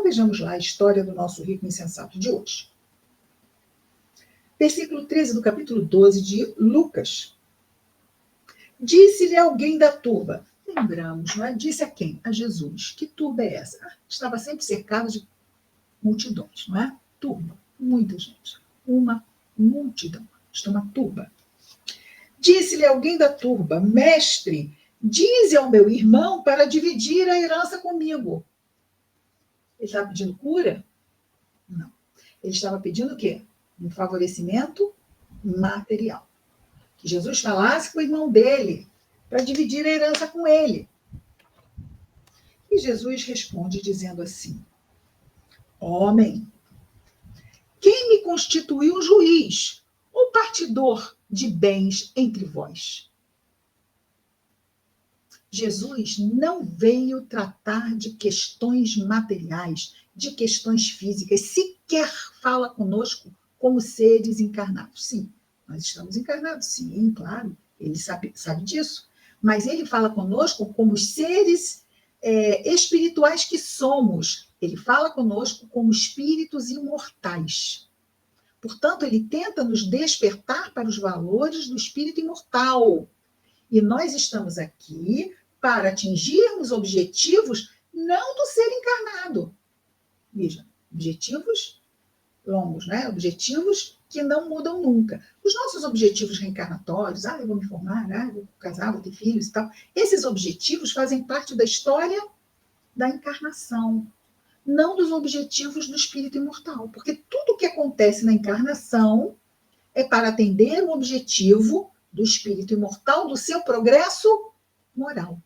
Então vejamos lá a história do nosso rico insensato de hoje. Versículo 13 do capítulo 12 de Lucas. Disse-lhe alguém da turba. Lembramos, não é? Disse a quem? A Jesus. Que turba é essa? Estava sempre cercado de multidões, não é? Turba, muita gente. Uma multidão. Isto é uma turba. Disse-lhe alguém da turba, mestre, dize ao meu irmão para dividir a herança comigo. Ele estava pedindo cura? Não. Ele estava pedindo o quê? Um favorecimento material. Que Jesus falasse com o irmão dele, para dividir a herança com ele. E Jesus responde dizendo assim, homem, quem me constituiu juiz ou partidor de bens entre vós? Jesus não veio tratar de questões materiais, de questões físicas, sequer fala conosco como seres encarnados. Sim, nós estamos encarnados, sim, claro, ele sabe disso. Mas ele fala conosco como os seres espirituais que somos. Ele fala conosco como espíritos imortais. Portanto, ele tenta nos despertar para os valores do espírito imortal. E nós estamos aqui para atingirmos objetivos não do ser encarnado. Veja, objetivos longos, né? Objetivos que não mudam nunca. Os nossos objetivos reencarnatórios, eu vou me formar, eu vou casar, vou ter filhos e tal, esses objetivos fazem parte da história da encarnação, não dos objetivos do espírito imortal. Porque tudo o que acontece na encarnação é para atender o objetivo do espírito imortal, do seu progresso moral.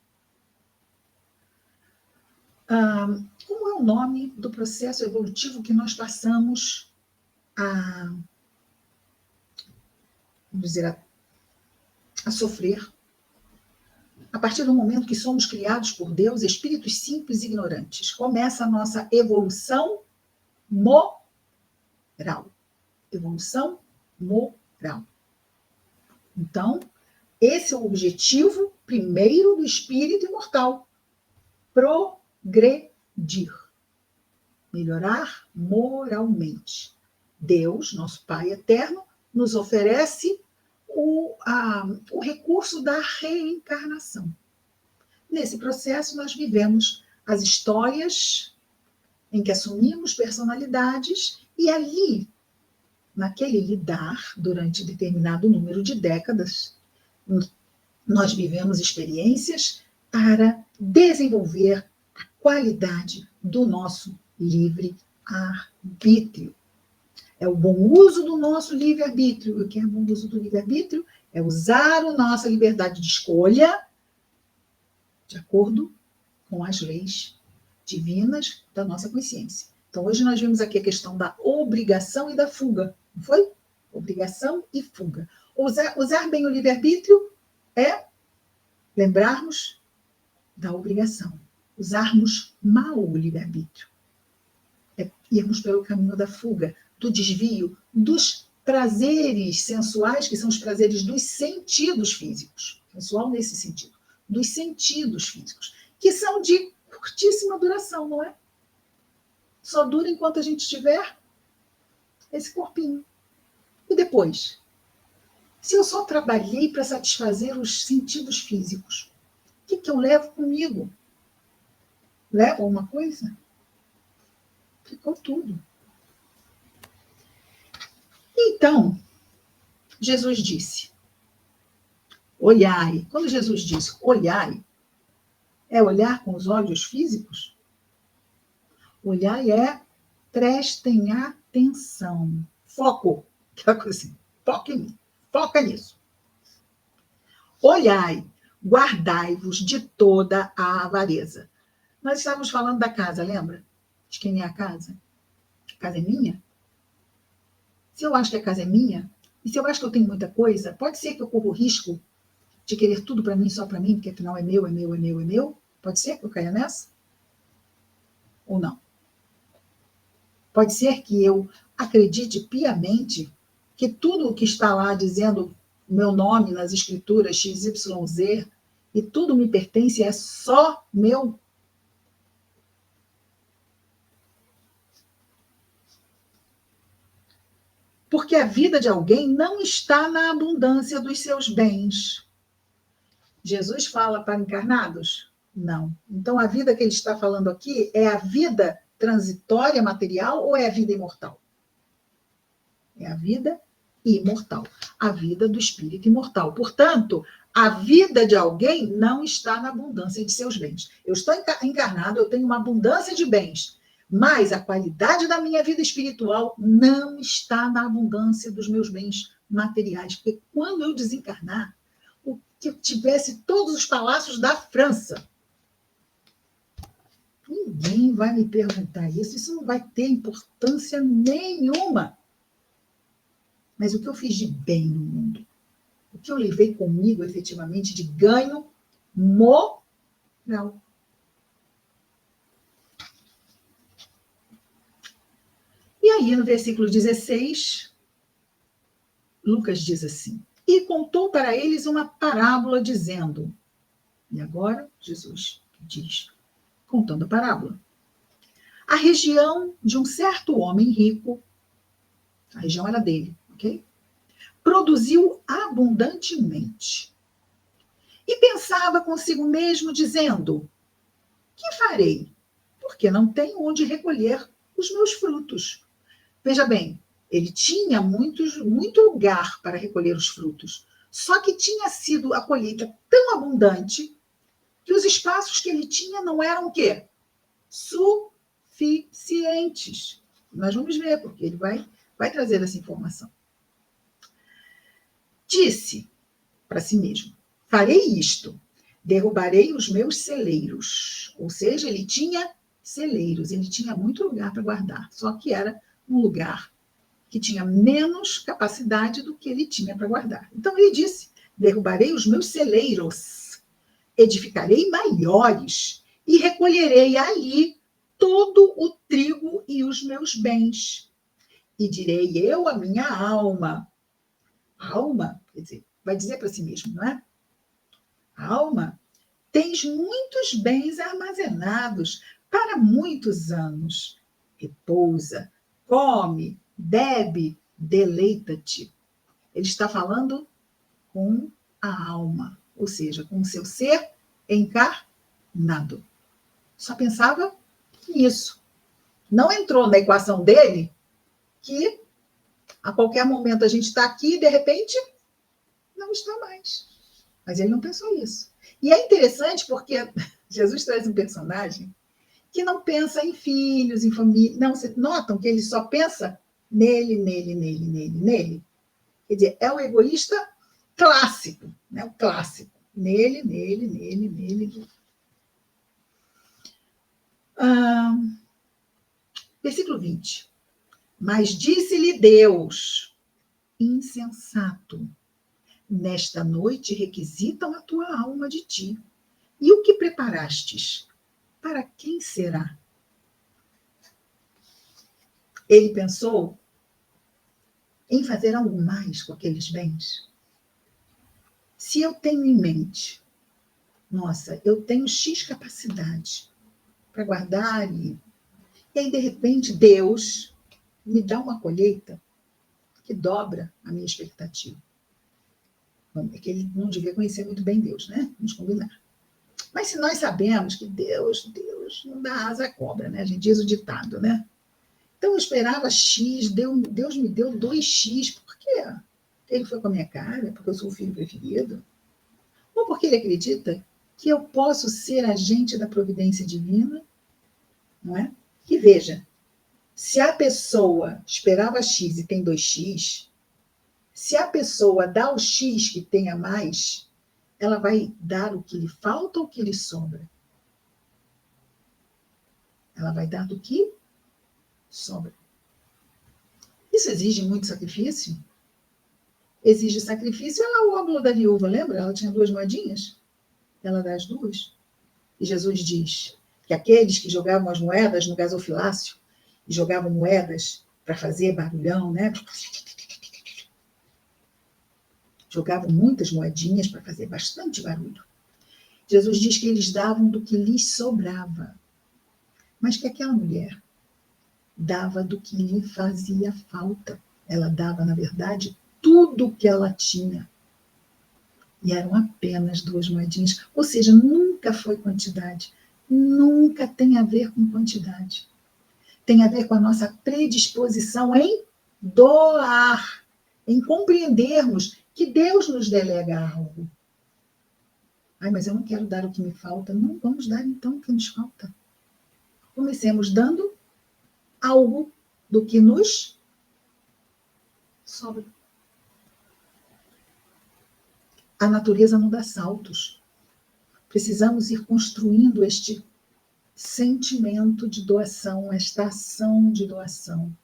Como é o nome do processo evolutivo que nós passamos a sofrer a partir do momento que somos criados por Deus, espíritos simples e ignorantes? Começa a nossa evolução moral. Evolução moral. Então, esse é o objetivo primeiro do espírito imortal. Progredir. Melhorar moralmente. Deus, nosso Pai eterno, nos oferece o recurso da reencarnação. Nesse processo, nós vivemos as histórias em que assumimos personalidades e ali, naquele lidar, durante determinado número de décadas, nós vivemos experiências para desenvolver a qualidade do nosso livre-arbítrio. É o bom uso do nosso livre-arbítrio. O que é o bom uso do livre-arbítrio? É usar a nossa liberdade de escolha de acordo com as leis divinas da nossa consciência. Então, hoje nós vimos aqui a questão da obrigação e da fuga, não foi? Obrigação e fuga. Usar bem o livre-arbítrio é lembrarmos da obrigação. Usarmos mal o livre-arbítrio é irmos pelo caminho da fuga, do desvio, dos prazeres sensuais, que são os prazeres dos sentidos físicos. Sensual nesse sentido. Dos sentidos físicos, que são de curtíssima duração, não é? Só dura enquanto a gente tiver esse corpinho. E depois? Se eu só trabalhei para satisfazer os sentidos físicos, o que eu levo comigo? Levo uma coisa? Ficou tudo. Então, Jesus disse, olhai. Quando Jesus disse olhai, é olhar com os olhos físicos? Olhai é prestem atenção. Foco. Aquela coisa assim. Foca em mim. Foca nisso. Olhai, guardai-vos de toda a avareza. Nós estávamos falando da casa, lembra? De quem é a casa? A casa é minha? Se eu acho que a casa é minha, e se eu acho que eu tenho muita coisa, pode ser que eu corra o risco de querer tudo para mim, só para mim, porque afinal é meu, é meu, é meu, é meu? Pode ser que eu caia nessa? Ou não? Pode ser que eu acredite piamente que tudo o que está lá dizendo o meu nome nas escrituras XYZ e tudo me pertence, é só meu? Porque a vida de alguém não está na abundância dos seus bens. Jesus fala para encarnados? Não. Então, a vida que ele está falando aqui é a vida transitória material ou é a vida imortal? É a vida imortal. A vida do espírito imortal. Portanto, a vida de alguém não está na abundância de seus bens. Eu estou encarnado, eu tenho uma abundância de bens, mas a qualidade da minha vida espiritual não está na abundância dos meus bens materiais. Porque quando eu desencarnar, o que eu tivesse todos os palácios da França, ninguém vai me perguntar isso. Isso não vai ter importância nenhuma. Mas o que eu fiz de bem no mundo? O que eu levei comigo, efetivamente, de ganho moral? E aí, no versículo 16, Lucas diz assim: e contou para eles uma parábola, dizendo... E agora, Jesus diz, contando a parábola. A região de um certo homem rico, a região era dele, ok? Produziu abundantemente. E pensava consigo mesmo, dizendo: que farei? Porque não tenho onde recolher os meus frutos. Veja bem, ele tinha muito lugar para recolher os frutos. Só que tinha sido a colheita tão abundante que os espaços que ele tinha não eram o quê? Suficientes. Nós vamos ver, porque ele vai trazer essa informação. Disse para si mesmo: farei isto, derrubarei os meus celeiros. Ou seja, ele tinha celeiros, ele tinha muito lugar para guardar, só que era um lugar que tinha menos capacidade do que ele tinha para guardar. Então ele disse: derrubarei os meus celeiros, edificarei maiores e recolherei ali todo o trigo e os meus bens. E direi eu à minha alma. Alma, quer dizer, vai dizer para si mesmo, não é? Alma, tens muitos bens armazenados para muitos anos. Repousa, come, bebe, deleita-te. Ele está falando com a alma, ou seja, com o seu ser encarnado. Só pensava nisso. Não entrou na equação dele que a qualquer momento a gente está aqui e de repente não está mais. Mas ele não pensou isso. E é interessante porque Jesus traz um personagem que não pensa em filhos, em família. Não, vocês notam que ele só pensa nele, nele, nele, nele, nele. Quer dizer, é o egoísta clássico, né? O clássico. Nele, nele, nele, nele. Versículo 20. Mas disse-lhe Deus: insensato, nesta noite requisitam a tua alma de ti. E o que preparastes? Para quem será? Ele pensou em fazer algo mais com aqueles bens. Se eu tenho em mente, nossa, eu tenho X capacidade para guardar e aí, de repente, Deus me dá uma colheita que dobra a minha expectativa. Bom, é que ele não devia conhecer muito bem Deus, né? Vamos combinar. Mas se nós sabemos que Deus não dá asa à cobra, né? A gente diz o ditado, né? Então eu esperava X, Deus me deu 2X. Por quê? Ele foi com a minha cara, porque eu sou o filho preferido? Ou porque ele acredita que eu posso ser agente da providência divina? Não é? E veja, se a pessoa esperava X e tem 2X, se a pessoa dá o X que tenha mais, ela vai dar o que lhe falta ou o que lhe sobra? Ela vai dar do que sobra. Isso exige muito sacrifício? Exige sacrifício. Ela, o óbolo da viúva, lembra? Ela tinha 2 moedinhas. Ela dá as 2. E Jesus diz que aqueles que jogavam as moedas no gasofilácio e jogavam moedas para fazer barulhão, né? Jogavam muitas moedinhas para fazer bastante barulho. Jesus diz que eles davam do que lhes sobrava, mas que aquela mulher dava do que lhe fazia falta. Ela dava, na verdade, tudo o que ela tinha. E eram apenas 2 moedinhas. Ou seja, nunca foi quantidade. Nunca tem a ver com quantidade. Tem a ver com a nossa predisposição em doar, em compreendermos que Deus nos delega algo. Ai, mas eu não quero dar o que me falta. Não, vamos dar então o que nos falta. Comecemos dando algo do que nos sobra. A natureza não dá saltos. Precisamos ir construindo este sentimento de doação, esta ação de doação.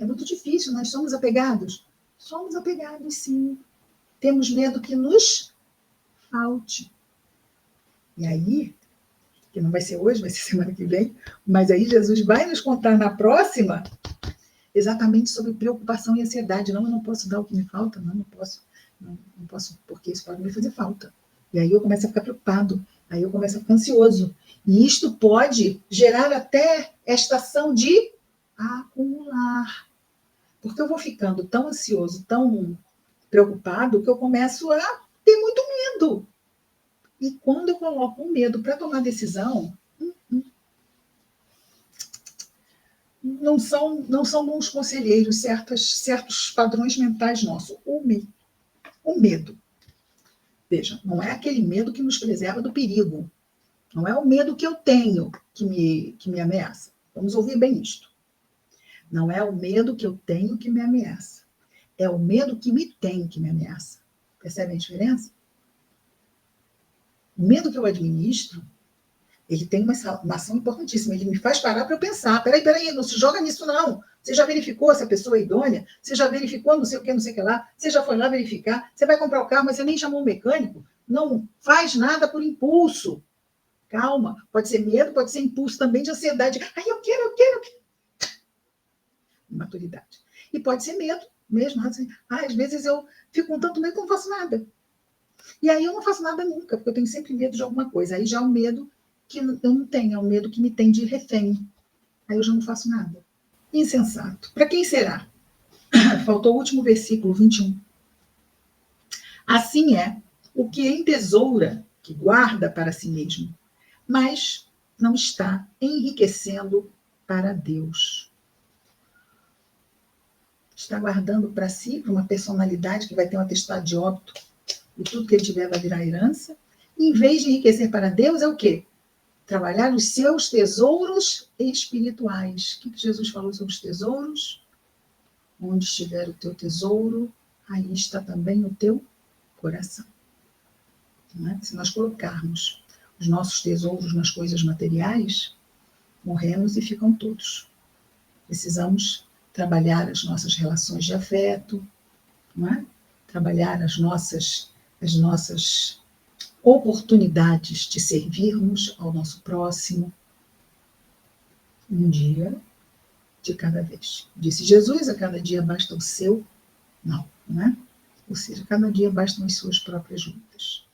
É muito difícil, nós somos apegados? Somos apegados, sim. Temos medo que nos falte. E aí, que não vai ser hoje, vai ser semana que vem, mas aí Jesus vai nos contar na próxima exatamente sobre preocupação e ansiedade. Não, eu não posso dar o que me falta, não posso. Não posso, porque isso pode me fazer falta. E aí eu começo a ficar preocupado, aí eu começo a ficar ansioso. E isto pode gerar até esta ação de acumular. Porque eu vou ficando tão ansioso, tão preocupado, que eu começo a ter muito medo. E quando eu coloco um medo para tomar decisão, não são bons conselheiros certos padrões mentais nossos. O medo. Veja, não é aquele medo que nos preserva do perigo. Não é o medo que eu tenho que me ameaça. Vamos ouvir bem isto. Não é o medo que eu tenho que me ameaça. É o medo que me tem que me ameaça. Percebem a diferença? O medo que eu administro, ele tem uma ação importantíssima. Ele me faz parar para eu pensar. Peraí, não se joga nisso, não. Você já verificou se a pessoa é idônea? Você já verificou não sei o que lá? Você já foi lá verificar? Você vai comprar o carro, mas você nem chamou um mecânico? Não faz nada por impulso. Calma. Pode ser medo, pode ser impulso também de ansiedade. Ai, eu quero. Maturidade. E pode ser medo mesmo. Assim, às vezes eu fico com tanto medo que eu não faço nada. E aí eu não faço nada nunca, porque eu tenho sempre medo de alguma coisa. Aí já é um medo que eu não tenho, é um medo que me tem de refém. Aí eu já não faço nada. Insensato. Para quem será? Faltou o último versículo, 21. Assim é o que entesoura, que guarda para si mesmo, mas não está enriquecendo para Deus. Está guardando para si, para uma personalidade que vai ter um atestado de óbito, e tudo que ele tiver vai virar herança. Em vez de enriquecer para Deus, é o quê? Trabalhar os seus tesouros espirituais. O que Jesus falou sobre os tesouros? Onde estiver o teu tesouro, aí está também o teu coração. Não é? Se nós colocarmos os nossos tesouros nas coisas materiais, morremos e ficam todos. Precisamos trabalhar as nossas relações de afeto, não é? Trabalhar as nossas oportunidades de servirmos ao nosso próximo, um dia de cada vez. Disse Jesus, a cada dia basta o seu não é? Ou seja, cada dia bastam as suas próprias lutas.